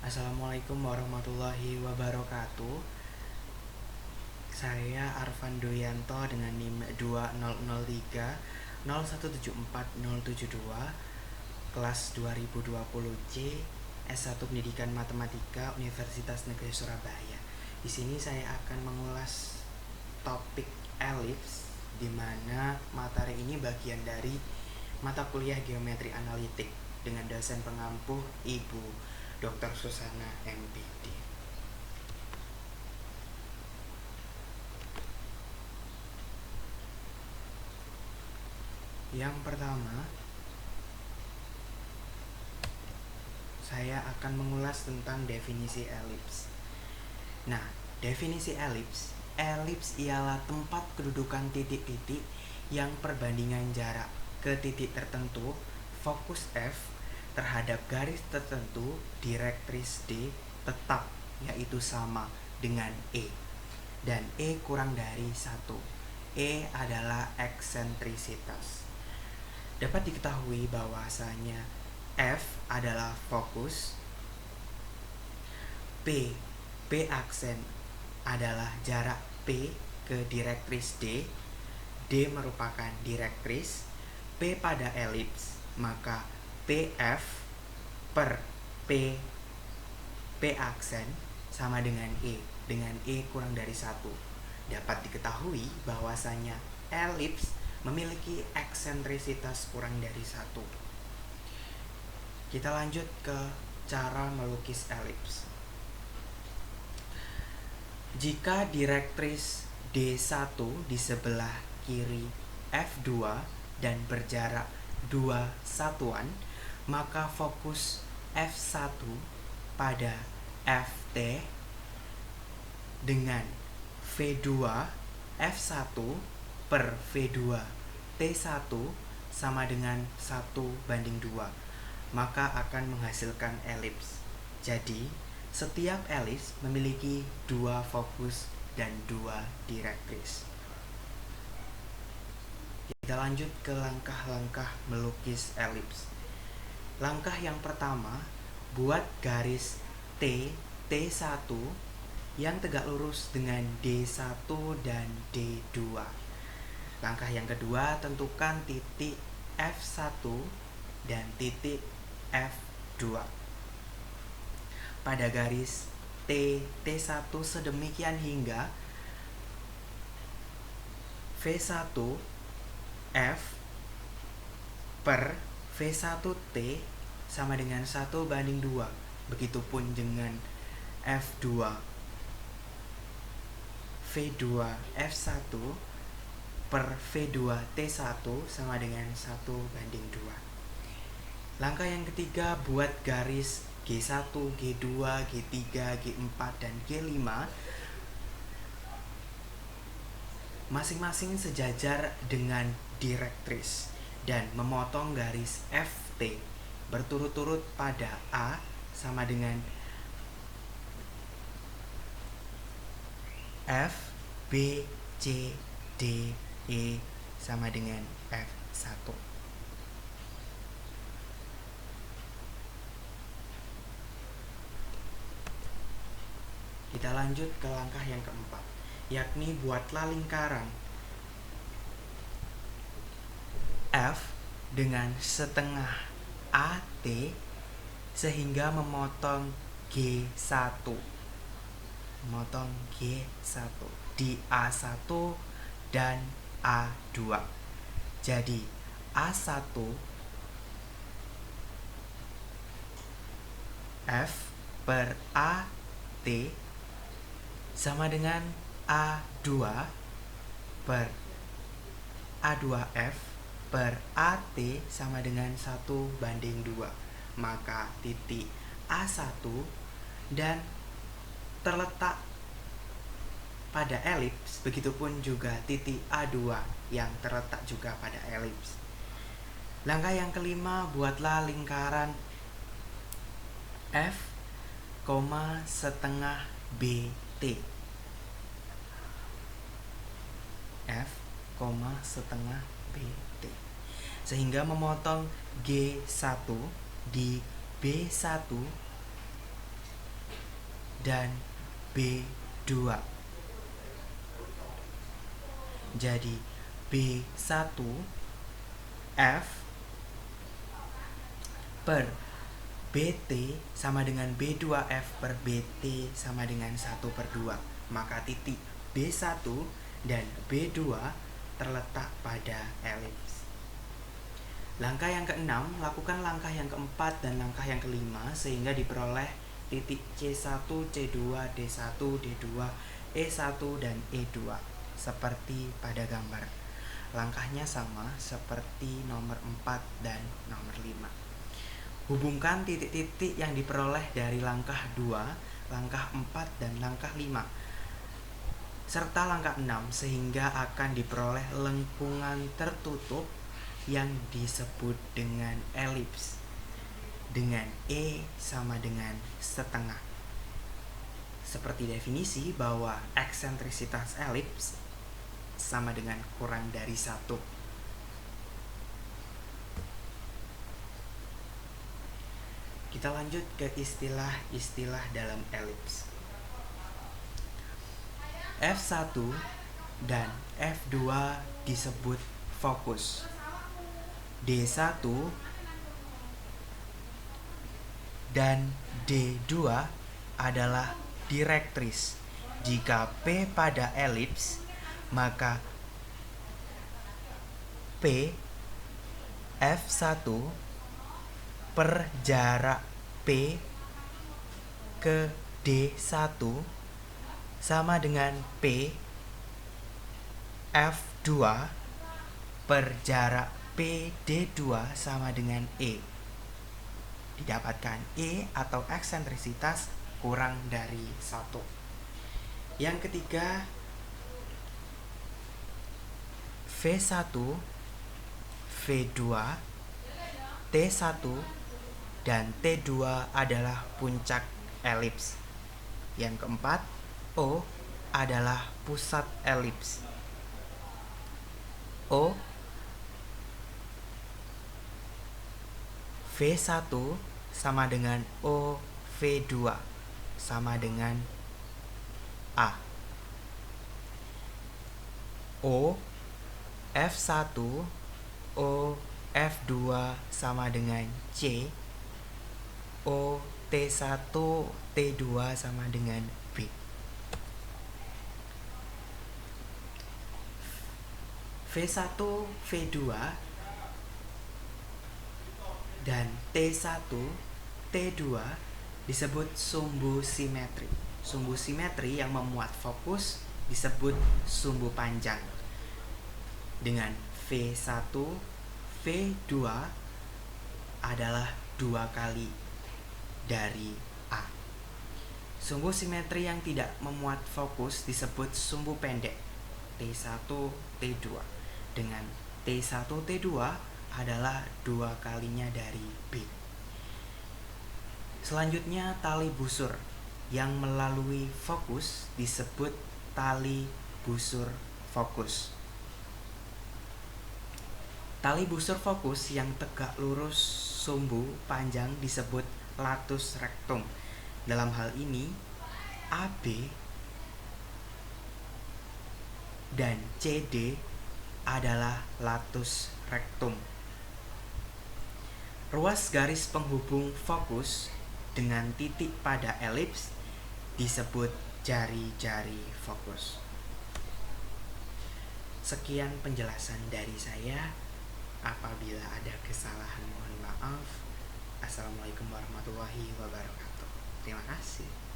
Assalamualaikum warahmatullahi wabarakatuh. Saya Arvan Doyanto dengan NIM 20030174072 kelas 2020C S1 Pendidikan Matematika Universitas Negeri Surabaya. Di sini saya akan mengulas topik elips, di mana materi ini bagian dari mata kuliah geometri analitik dengan dosen pengampu Ibu Dr. Susana MPD. Yang pertama, saya akan mengulas tentang definisi elips. Nah, definisi elips ialah tempat kedudukan titik-titik yang perbandingan jarak ke titik tertentu, fokus F, terhadap garis tertentu, direktris D, tetap, yaitu sama dengan E. Dan E kurang dari 1. E adalah eksentrisitas. Dapat diketahui bahwasanya F adalah fokus, P aksen adalah jarak P ke direktris D, D merupakan direktris, P pada elips, maka PF per P aksen sama dengan E kurang dari 1. Dapat diketahui bahwasanya elips memiliki eksentrisitas kurang dari 1. Kita lanjut ke cara melukis elips. Jika direktris D1 di sebelah kiri F2 dan berjarak 2 satuan, maka fokus F1 pada FT dengan V2 F1 per V2 T1 sama dengan 1:2, maka akan menghasilkan elips. Jadi, setiap elips memiliki 2 fokus dan 2 direktris. Kita lanjut ke langkah-langkah melukis elips. Langkah yang pertama, buat garis T1 yang tegak lurus dengan D1 dan D2. Langkah yang kedua, tentukan titik F1 dan titik F2 pada garis T1 sedemikian hingga V1 F per V1T sama dengan 1:2. Begitupun dengan F2 V2 F1 per V2 T1 sama dengan 1:2. Langkah yang ketiga, buat garis G1, G2, G3, G4, dan G5 masing-masing sejajar dengan direktris dan memotong garis FT berturut-turut pada A sama dengan F, B, C, D, E sama dengan F1. Kita lanjut ke langkah yang keempat, yakni buatlah lingkaran F dengan setengah AT sehingga memotong G1 di A1 dan A2. Jadi A1 F per AT sama dengan A2 per A2F per AT sama dengan 1:2. Maka titik A1 dan terletak pada elips, begitupun juga titik A2 yang terletak juga pada elips. Langkah yang kelima, buatlah lingkaran F, setengah BT. F, setengah BT sehingga memotong G1 di B1 dan B2. Jadi B1F per BT sama dengan B2F per BT sama dengan 1/2. Maka titik B1 dan B2 terletak pada elips. Langkah yang keenam, lakukan langkah yang keempat dan langkah yang kelima sehingga diperoleh titik C1, C2, D1, D2, E1, dan E2 seperti pada gambar. Langkahnya sama seperti nomor 4 dan nomor 5. Hubungkan titik-titik yang diperoleh dari langkah 2, langkah 4, dan langkah 5 serta langkah 6 sehingga akan diperoleh lengkungan tertutup yang disebut dengan elips dengan E sama dengan setengah. Seperti definisi bahwa eksentrisitas elips sama dengan kurang dari 1. Kita lanjut ke istilah-istilah dalam elips. F1 dan F2 disebut fokus. D1 dan D2 adalah direktris. Jika P pada elips, maka P F1 per jarak P ke D1 sama dengan P F2 per jarak P D2 sama dengan E. Didapatkan E atau eksentrisitas kurang dari 1. Yang ketiga, V1, V2, T1, dan T2 adalah puncak elips. Yang keempat, O adalah pusat elips. O V1 sama dengan O V2 sama dengan A. O F1 O F2 sama dengan C. O T1 T2 sama dengan B. V1 V2 dan T1 T2 disebut sumbu simetri. Sumbu simetri yang memuat fokus disebut sumbu panjang. Dengan V1 V2 adalah 2 kali dari A. Sumbu simetri yang tidak memuat fokus disebut sumbu pendek. T1 T2 dengan T1 T2 adalah 2 kalinya dari B. Selanjutnya, tali busur yang melalui fokus disebut tali busur fokus. Tali busur fokus yang tegak lurus sumbu panjang disebut latus rectum. Dalam hal ini, AB dan CD adalah latus rectum. Ruas garis penghubung fokus dengan titik pada elips disebut jari-jari fokus. Sekian penjelasan dari saya. Apabila ada kesalahan mohon maaf. Assalamualaikum warahmatullahi wabarakatuh. Terima kasih.